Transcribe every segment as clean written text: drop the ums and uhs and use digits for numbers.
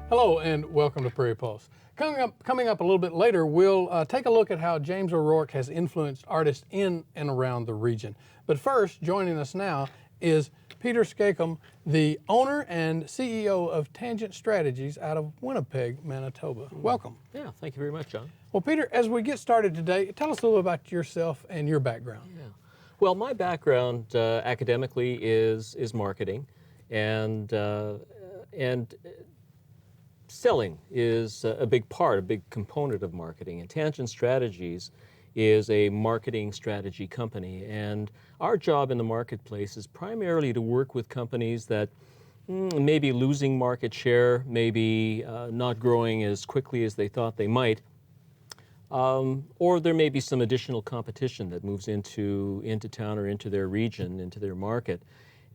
Hello and welcome to Prairie Pulse. Coming up a little bit later, we'll take a look at how James O'Rourke has influenced artists in and around the region. But first, joining us now is Peter Skakum, the owner and CEO of Tangent Strategies out of Winnipeg, Manitoba. Welcome. Yeah, thank you very much, John. Well, Peter, as we get started today, tell us a little about yourself and your background. Yeah. Well, my background academically is marketing, and selling is a big part, a big component of marketing. And Tangent Strategies is a marketing strategy company. And our job in the marketplace is primarily to work with companies that may be losing market share, maybe not growing as quickly as they thought they might, or there may be some additional competition that moves into town or into their region, into their market,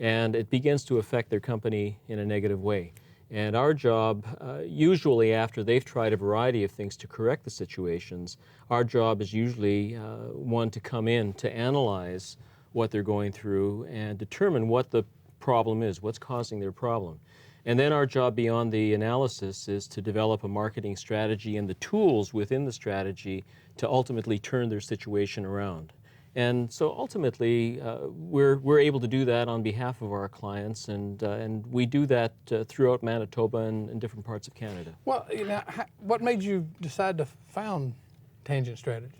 and it begins to affect their company in a negative way. And our job, usually after they've tried a variety of things to correct the situations, our job is usually one to come in to analyze what they're going through and determine what the problem is, what's causing their problem. And then our job beyond the analysis is to develop a marketing strategy and the tools within the strategy to ultimately turn their situation around. And so ultimately, we're able to do that on behalf of our clients, and we do that throughout Manitoba and different parts of Canada. Well, what made you decide to found Tangent Strategies?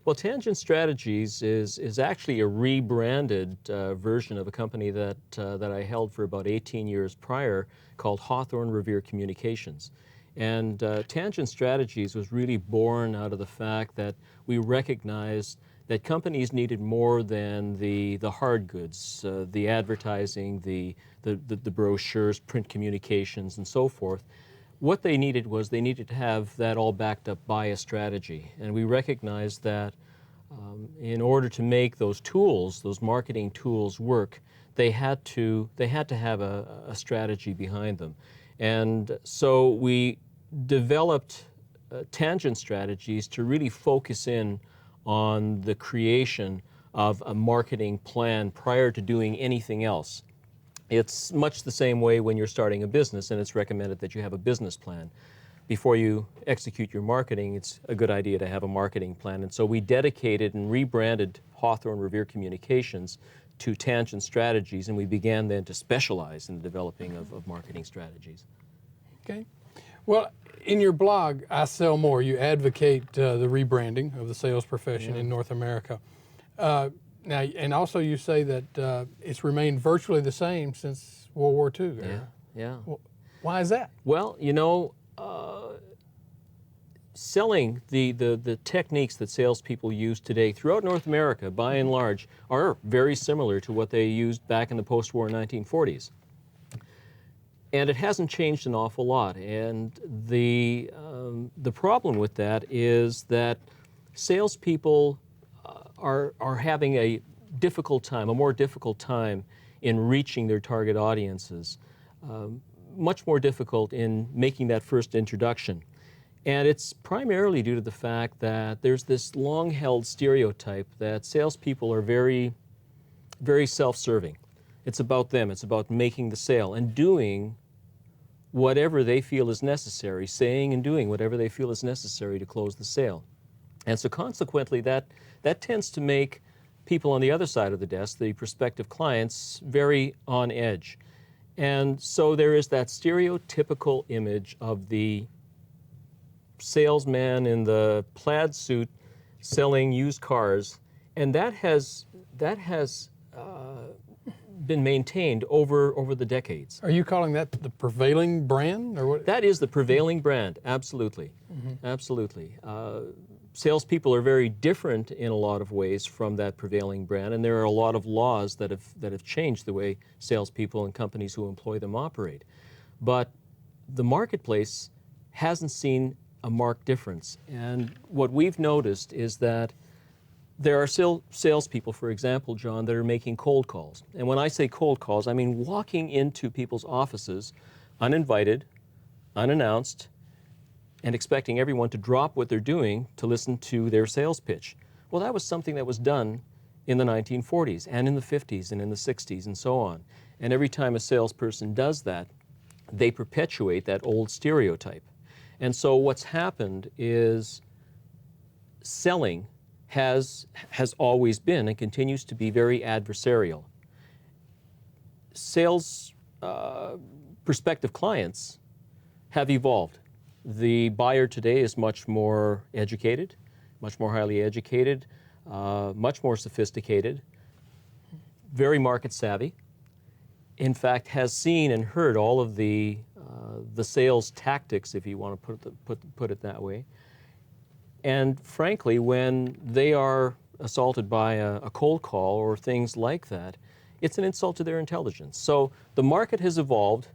Well, Tangent Strategies is actually a rebranded version of a company that I held for about 18 years prior called Hawthorne Revere Communications. And Tangent Strategies was really born out of the fact that we recognized that companies needed more than the hard goods, the advertising, the brochures, print communications, and so forth. What they needed was they needed to have that all backed up by a strategy. And we recognized that in order to make those tools, those marketing tools work, they had to have a strategy behind them. And so we developed Tangent Strategies to really focus in on the creation of a marketing plan prior to doing anything else. It's much the same way when you're starting a business, and it's recommended that you have a business plan. Before you execute your marketing, it's a good idea to have a marketing plan. And so we dedicated and rebranded Hawthorne Revere Communications to Tangent Strategies, and we began then to specialize in the developing of marketing strategies. Okay. Well, in your blog, I Sell More, you advocate the rebranding of the sales profession in North America. Now, and also you say that it's remained virtually the same since World War II. Yeah. Well, why is that? Well, selling, the techniques that salespeople use today throughout North America, by and large, are very similar to what they used back in the post-war 1940s. And it hasn't changed an awful lot. And the problem with that is that salespeople are having a more difficult time in reaching their target audiences, much more difficult in making that first introduction. And it's primarily due to the fact that there's this long-held stereotype that salespeople are very, very self-serving. It's about them. It's about making the sale and doing whatever they feel is necessary, saying and doing whatever they feel is necessary to close the sale. And so consequently, that tends to make people on the other side of the desk, the prospective clients, very on edge. And so there is that stereotypical image of the salesman in the plaid suit selling used cars, and that has been maintained over the decades. Are you calling that the prevailing brand, or what? That is the prevailing brand, absolutely. Absolutely. Salespeople are very different in a lot of ways from that prevailing brand, and there are a lot of laws that have changed the way salespeople and companies who employ them operate. But the marketplace hasn't seen a marked difference. And what we've noticed is that there are still salespeople, for example, John, that are making cold calls. And when I say cold calls, I mean walking into people's offices uninvited, unannounced, and expecting everyone to drop what they're doing to listen to their sales pitch. Well, that was something that was done in the 1940s and in the 50s and in the 60s and so on. And every time a salesperson does that, they perpetuate that old stereotype. And so what's happened is selling has always been and continues to be very adversarial. Sales prospective clients have evolved. The buyer today is much more educated, much more highly educated, much more sophisticated, very market savvy. In fact, has seen and heard all of the sales tactics, if you want to put it that way. And frankly, when they are assaulted by a cold call or things like that, it's an insult to their intelligence. So the market has evolved,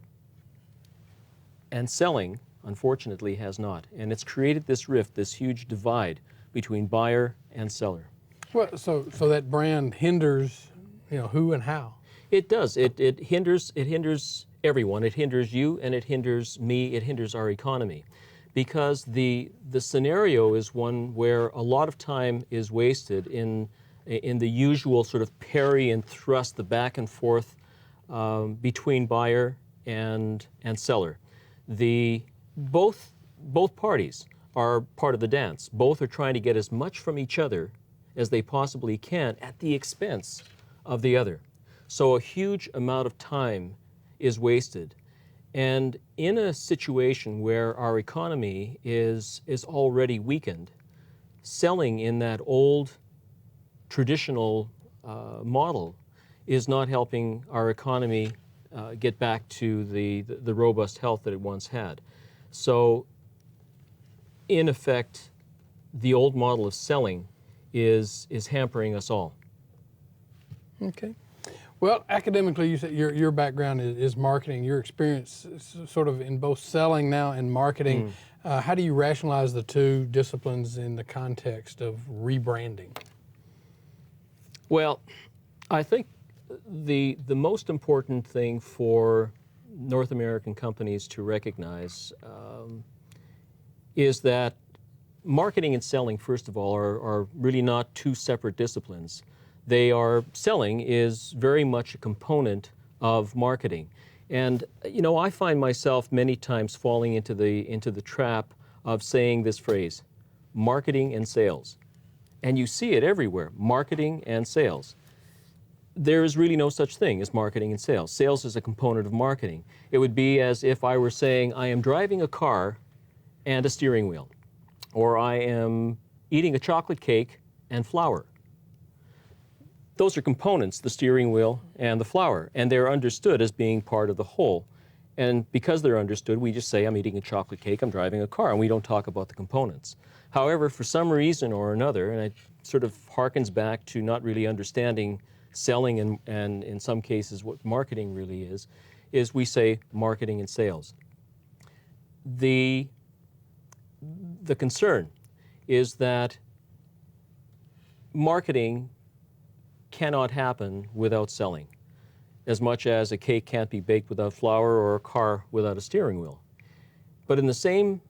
and selling, unfortunately, has not. And it's created this rift, this huge divide between buyer and seller. Well, so that brand hinders, who and how. It does. It hinders everyone. It hinders you, and it hinders me. It hinders our economy, because the scenario is one where a lot of time is wasted in the usual sort of parry and thrust, the back and forth between buyer and seller. Both parties are part of the dance. Both are trying to get as much from each other as they possibly can at the expense of the other. So a huge amount of time is wasted. And in a situation where our economy is already weakened, selling in that old traditional model is not helping our economy get back to the robust health that it once had. So in effect, the old model of selling is hampering us all. Okay. Well, academically, you said your background is marketing. Your experience is sort of in both selling now and marketing. How do you rationalize the two disciplines in the context of rebranding? Well, I think the most important thing for North American companies to recognize is that marketing and selling, first of all, are really not two separate disciplines. Selling is very much a component of marketing. And, I find myself many times falling into the trap of saying this phrase, marketing and sales. And you see it everywhere, marketing and sales. There is really no such thing as marketing and sales. Sales is a component of marketing. It would be as if I were saying, I am driving a car and a steering wheel, or I am eating a chocolate cake and flour. Those are components, the steering wheel and the flour, and they're understood as being part of the whole. And because they're understood, we just say, I'm eating a chocolate cake, I'm driving a car, and we don't talk about the components. However, for some reason or another, and it sort of harkens back to not really understanding selling and in some cases what marketing really is we say marketing and sales. The concern is that marketing cannot happen without selling, as much as a cake can't be baked without flour or a car without a steering wheel. But in the same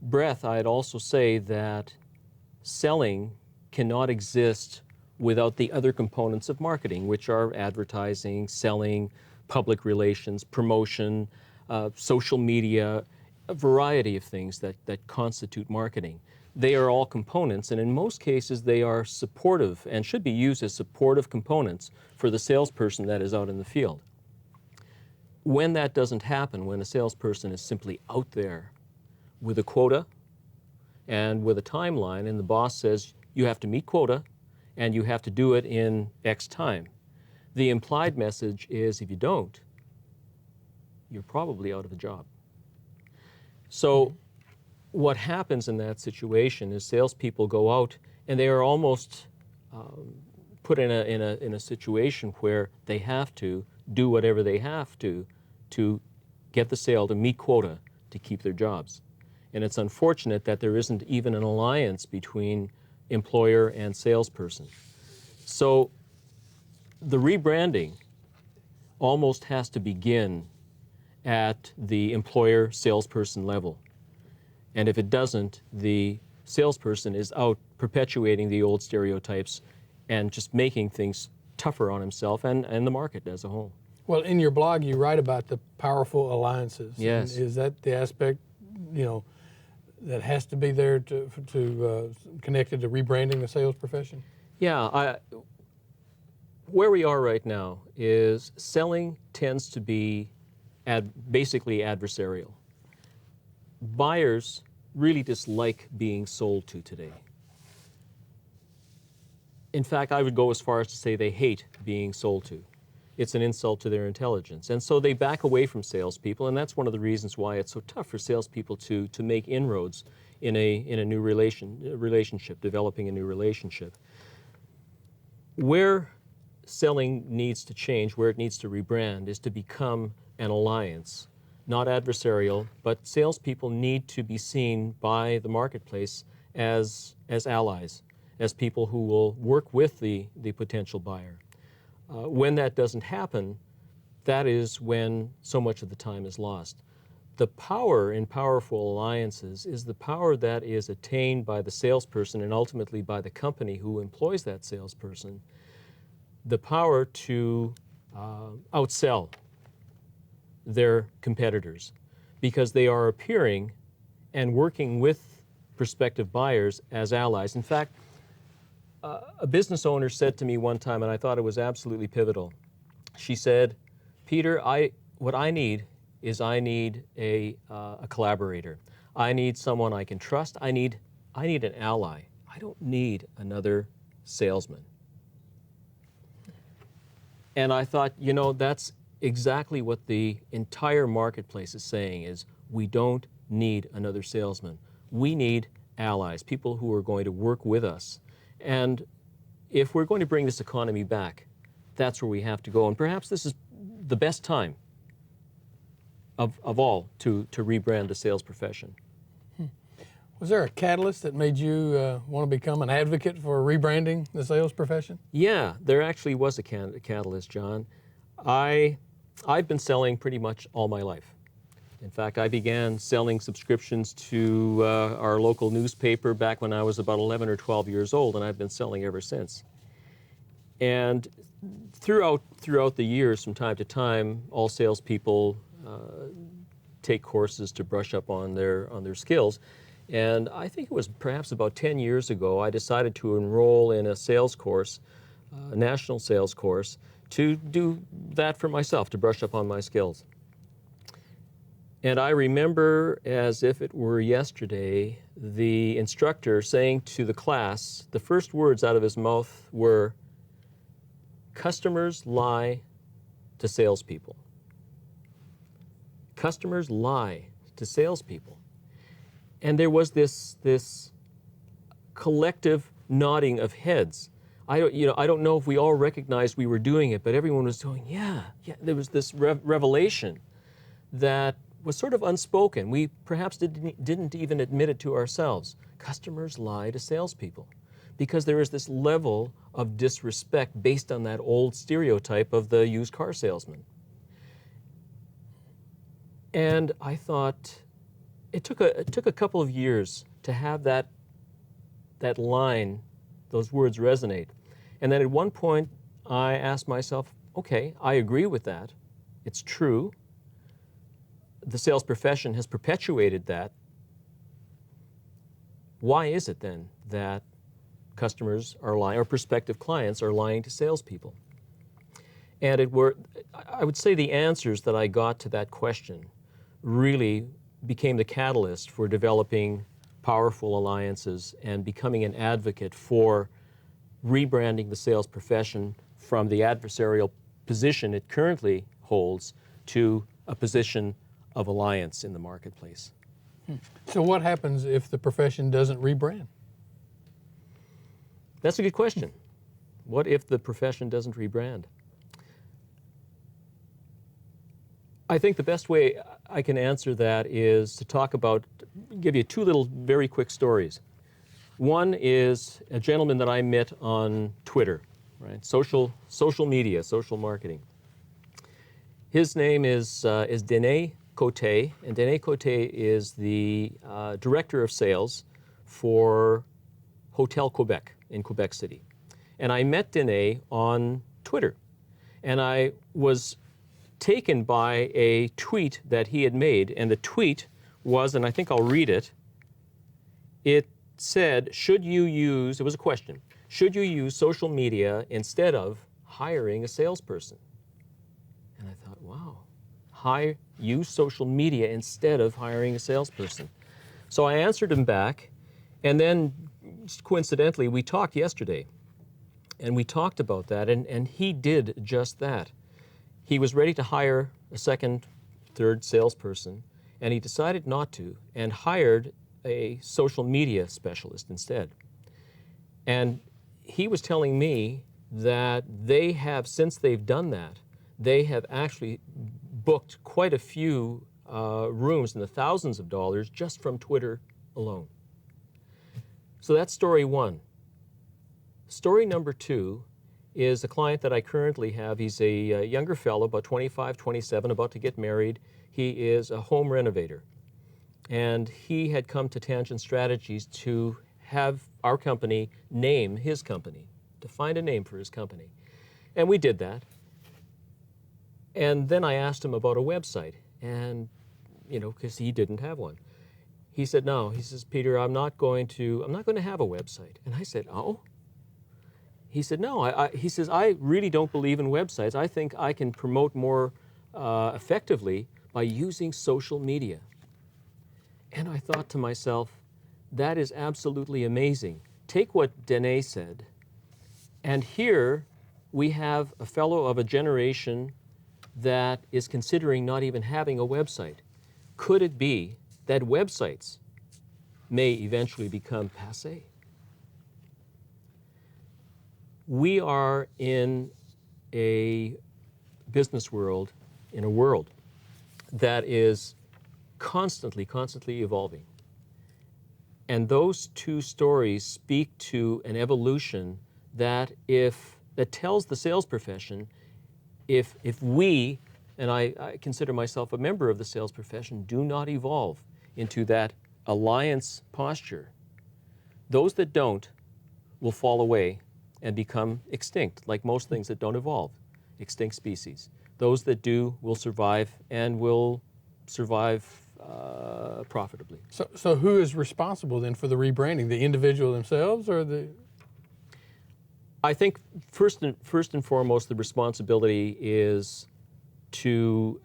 breath, I'd also say that selling cannot exist without the other components of marketing, which are advertising, selling, public relations, promotion, social media, a variety of things that constitute marketing. They are all components, and in most cases they are supportive and should be used as supportive components for the salesperson that is out in the field. When that doesn't happen, when a salesperson is simply out there with a quota and with a timeline, and the boss says, you have to meet quota and you have to do it in X time, the implied message is, if you don't, you're probably out of a job. So what happens in that situation is salespeople go out and they are almost put in a situation where they have to do whatever they have to get the sale to meet quota to keep their jobs. And it's unfortunate that there isn't even an alliance between employer and salesperson. So the rebranding almost has to begin at the employer salesperson level. And if it doesn't, the salesperson is out perpetuating the old stereotypes and just making things tougher on himself and the market as a whole. Well, in your blog, you write about the powerful alliances. Yes. And is that the aspect, that has to be there to connected to rebranding the sales profession? Yeah, where we are right now is selling tends to be basically adversarial. Buyers really dislike being sold to today. In fact, I would go as far as to say they hate being sold to. It's an insult to their intelligence. And so they back away from salespeople, and that's one of the reasons why it's so tough for salespeople to make inroads in a new relationship, developing a new relationship. Where selling needs to change, where it needs to rebrand, is to become an alliance, not adversarial, but salespeople need to be seen by the marketplace as allies, as people who will work with the potential buyer. When that doesn't happen, that is when so much of the time is lost. The power in powerful alliances is the power that is attained by the salesperson and ultimately by the company who employs that salesperson, the power to outsell their competitors because they are appearing and working with prospective buyers as allies. In fact, a business owner said to me one time, and I thought it was absolutely pivotal. She said, "Peter, what I need is a collaborator. I need someone I can trust. I need an ally. I don't need another salesman." And I thought, that's exactly what the entire marketplace is saying, is we don't need another salesman. We need allies, people who are going to work with us. And if we're going to bring this economy back, that's where we have to go. And perhaps this is the best time of all to rebrand the sales profession. Was there a catalyst that made you want to become an advocate for rebranding the sales profession? Yeah, there actually was a catalyst, John. I've been selling pretty much all my life. In fact, I began selling subscriptions to our local newspaper back when I was about 11 or 12 years old, and I've been selling ever since. And throughout the years, from time to time, all salespeople take courses to brush up on their skills. And I think it was perhaps about 10 years ago, I decided to enroll in a sales course, a national sales course, to do that for myself, to brush up on my skills. And I remember as if it were yesterday, the instructor saying to the class, the first words out of his mouth were, "Customers lie to salespeople." Customers lie to salespeople. And there was this collective nodding of heads. I don't know if we all recognized we were doing it, but everyone was going, yeah. There was this revelation that was sort of unspoken. We perhaps didn't even admit it to ourselves. Customers lie to salespeople because there is this level of disrespect based on that old stereotype of the used car salesman. And I thought, it took a couple of years to have that line, those words resonate. And then at one point, I asked myself, okay, I agree with that. It's true. The sales profession has perpetuated that. Why is it then that customers are lying, or prospective clients are lying to salespeople? And I would say the answers that I got to that question really became the catalyst for developing powerful alliances and becoming an advocate for rebranding the sales profession from the adversarial position it currently holds to a position of alliance in the marketplace. So what happens if the profession doesn't rebrand? That's a good question. What if the profession doesn't rebrand? I think the best way I can answer that is to give you two little very quick stories. One is a gentleman that I met on Twitter, right? Social media, social marketing. His name is Denis Cote, and Denis Cote is the director of sales for Hotel Quebec in Quebec City. And I met Denis on Twitter, and I was taken by a tweet that he had made, and the tweet was, and I think I'll read it, it said, should you use, it was a question, should you use social media instead of hiring a salesperson? And I thought, wow, use social media instead of hiring a salesperson. So I answered him back, and then coincidentally, we talked yesterday, and we talked about that, and he did just that. He was ready to hire a second, third salesperson, and he decided not to, and hired a social media specialist instead. And he was telling me that they have, since they've done that, they have actually booked quite a few rooms in the thousands of dollars just from Twitter alone. So that's story one. Story number two is a client that I currently have. He's a younger fellow, about 25, 27, about to get married. He is a home renovator. And he had come to Tangent Strategies to have our company name his company, to find a name for his company. And we did that. And then I asked him about a website, and, you know, because he didn't have one. He said, no, he says, Peter, I'm not going to have a website. And I said, oh? He said, no, he says, I really don't believe in websites. I think I can promote more effectively by using social media. And I thought to myself, that is absolutely amazing. Take what Dene said, and here we have a fellow of a generation that is considering not even having a website. Could it be that websites may eventually become passé? We are in a business world, in a world that is constantly evolving. And those two stories speak to an evolution that tells the sales profession, if we, and I consider myself a member of the sales profession, do not evolve into that alliance posture, those that don't will fall away and become extinct, like most things that don't evolve, extinct species. Those that do will survive, and will survive profitably. So who is responsible then for the rebranding? The individual themselves, or the? I think first and foremost, the responsibility is to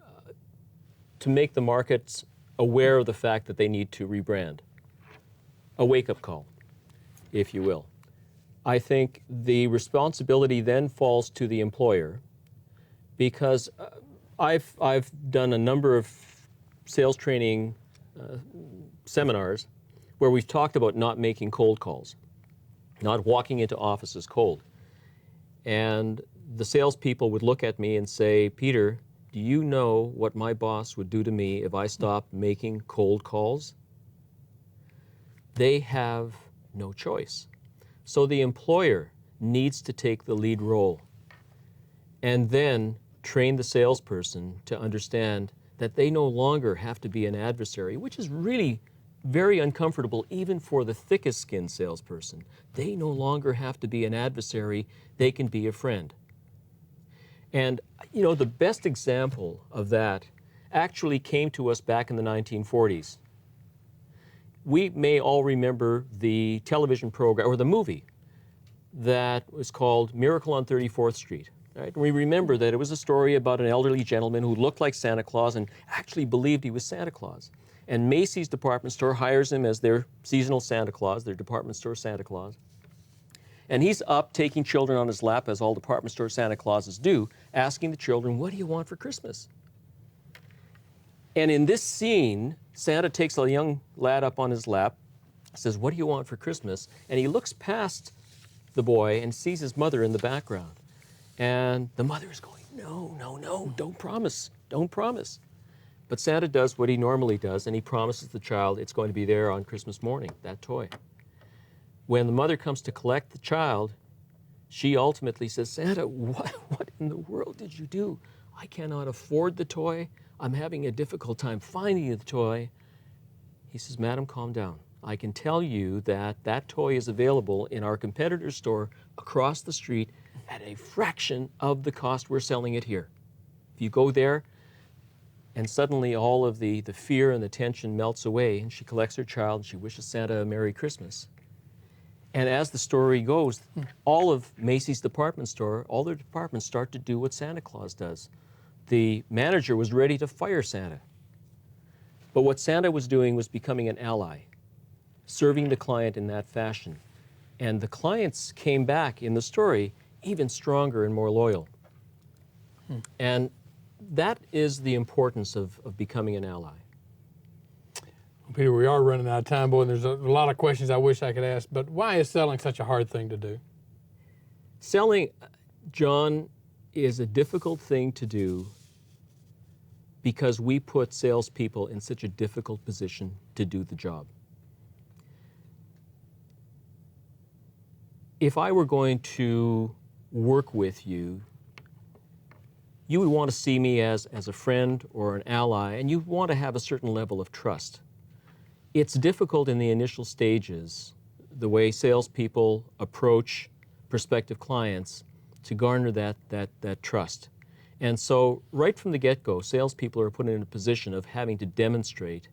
make the markets aware of the fact that they need to rebrand. A wake-up call, if you will. I think the responsibility then falls to the employer, because I've done a number of sales training seminars where we've talked about not making cold calls, not walking into offices cold. And the salespeople would look at me and say, Peter, do you know what my boss would do to me if I stopped making cold calls? They have no choice. So the employer needs to take the lead role and then train the salesperson to understand that they no longer have to be an adversary, which is really very uncomfortable even for the thickest skinned salesperson. They no longer have to be an adversary, they can be a friend. And you know, the best example of that actually came to us back in the 1940s. We may all remember the television program, or the movie, that was called Miracle on 34th Street. Right? We remember that it was a story about an elderly gentleman who looked like Santa Claus and actually believed he was Santa Claus. And Macy's department store hires him as their seasonal Santa Claus, their department store Santa Claus. And he's up taking children on his lap, as all department store Santa Clauses do, asking the children, what do you want for Christmas? And in this scene, Santa takes a young lad up on his lap, says, what do you want for Christmas? And he looks past the boy and sees his mother in the background. And the mother is going, no, don't promise, don't promise. But Santa does what he normally does, and he promises the child it's going to be there on Christmas morning, that toy. When the mother comes to collect the child, she ultimately says, Santa, what in the world did you do? I cannot afford the toy. I'm having a difficult time finding the toy. He says, Madam, calm down. I can tell you that that toy is available in our competitor's store across the street at a fraction of the cost we're selling it here. If you go there, and suddenly all of the fear and the tension melts away, and she collects her child and she wishes Santa a Merry Christmas. And as the story goes, all of Macy's department store, all their departments start to do what Santa Claus does. The manager was ready to fire Santa. But what Santa was doing was becoming an ally, serving the client in that fashion. And the clients came back in the story even stronger and more loyal. And that is the importance of becoming an ally. Peter, we are running out of time, boy, and there's a lot of questions I wish I could ask, but why is selling such a hard thing to do? Selling, John, is a difficult thing to do because we put salespeople in such a difficult position to do the job. If I were going to work with you, you would want to see me as a friend or an ally, and you want to have a certain level of trust. It's difficult in the initial stages, the way salespeople approach prospective clients, to garner that trust. And so right from the get-go, salespeople are put in a position of having to demonstrate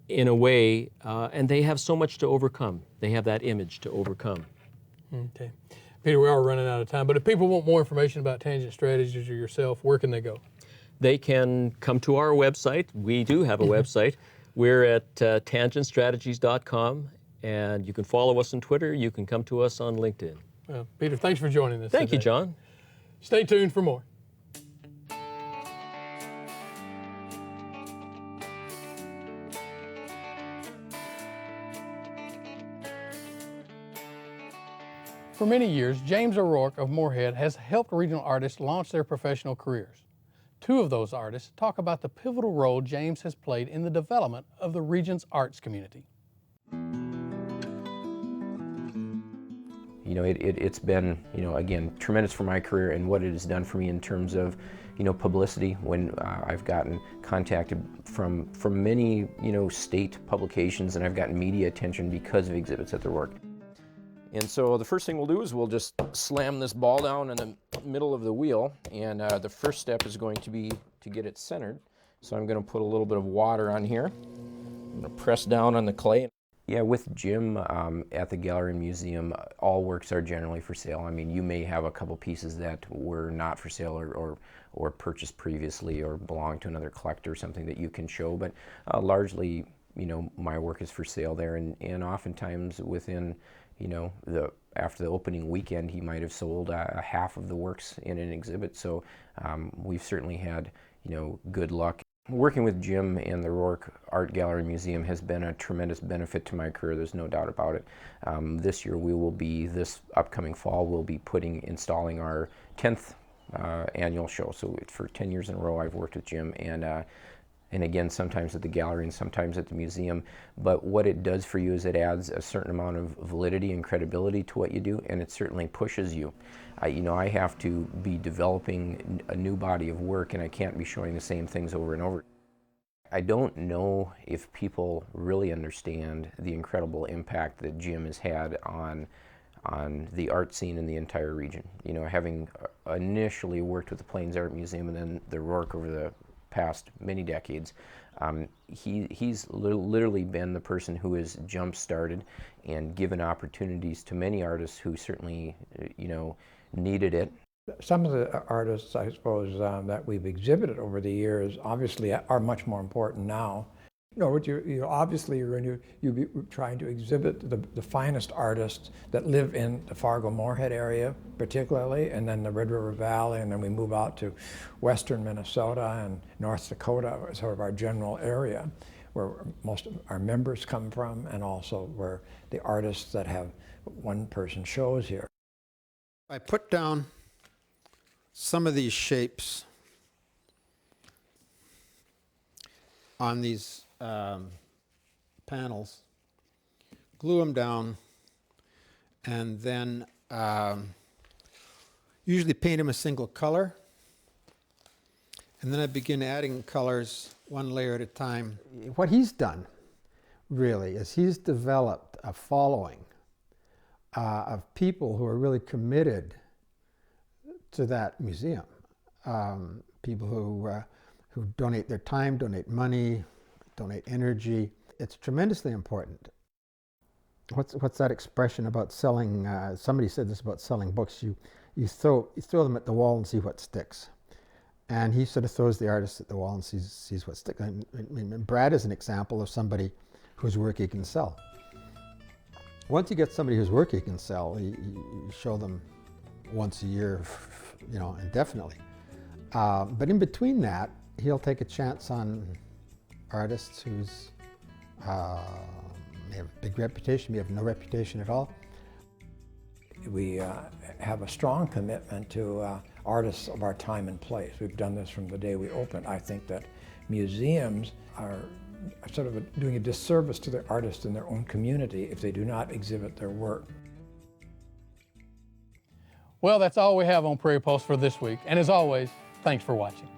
in a way, and they have so much to overcome. They have that image to overcome. Okay. Peter, we are running out of time, but if people want more information about Tangent Strategies or yourself, where can they go? They can come to our website. We do have a website. We're at tangentstrategies.com, and you can follow us on Twitter. You can come to us on LinkedIn. Peter, thanks for joining us Thank today. you, John. Stay tuned for more. For many years, James O'Rourke of Moorhead has helped regional artists launch their professional careers. Two of those artists talk about the pivotal role James has played in the development of the region's arts community. You know, it's been, again, tremendous for my career and what it has done for me in terms of, publicity when I've gotten contacted from many, state publications, and I've gotten media attention because of exhibits at their work. And so the first thing we'll do is we'll just slam this ball down in the middle of the wheel, and the first step is going to be to get it centered. So I'm going to put a little bit of water on here. I'm going to press down on the clay. Yeah, with Jim at the Gallery and Museum, all works are generally for sale. I mean, you may have a couple pieces that were not for sale or purchased previously or belong to another collector or something that you can show, but largely, my work is for sale there, and oftentimes within, after the opening weekend, he might have sold half of the works in an exhibit. So we've certainly had, good luck. Working with Jim and the Rourke Art Gallery Museum has been a tremendous benefit to my career, there's no doubt about it. This year this upcoming fall, we'll be installing our 10th annual show. So for 10 years in a row, I've worked with Jim, and again, sometimes at the gallery and sometimes at the museum. But what it does for you is it adds a certain amount of validity and credibility to what you do, and it certainly pushes you. I have to be developing a new body of work, and I can't be showing the same things over and over. I don't know if people really understand the incredible impact that Jim has had on the art scene in the entire region. Having initially worked with the Plains Art Museum and then the Rourke over the past many decades, he's literally been the person who has jump-started and given opportunities to many artists who certainly, needed it. Some of the artists, I suppose, that we've exhibited over the years obviously are much more important now. Obviously you'll be trying to exhibit the finest artists that live in the Fargo-Moorhead area, particularly, and then the Red River Valley, and then we move out to western Minnesota and North Dakota, sort of our general area, where most of our members come from, and also where the artists that have one-person shows here. I put down some of these shapes on these panels, glue them down, and then usually paint them a single color, and then I begin adding colors one layer at a time. What he's done really is he's developed a following of people who are really committed to that museum. people who donate their time, donate money, donate energy. It's tremendously important. What's that expression about selling? Somebody said this about selling books. You throw them at the wall and see what sticks. And he sort of throws the artist at the wall and sees what sticks. I mean, Brad is an example of somebody whose work he can sell. Once you get somebody whose work he can sell, you show them once a year, you know, indefinitely. But in between that, he'll take a chance on artists who's may have a big reputation, may have no reputation at all. We have a strong commitment to artists of our time and place. We've done this from the day we opened. I think that museums are sort of doing a disservice to their artists in their own community if they do not exhibit their work. Well, that's all we have on Prairie Pulse for this week. And as always, thanks for watching.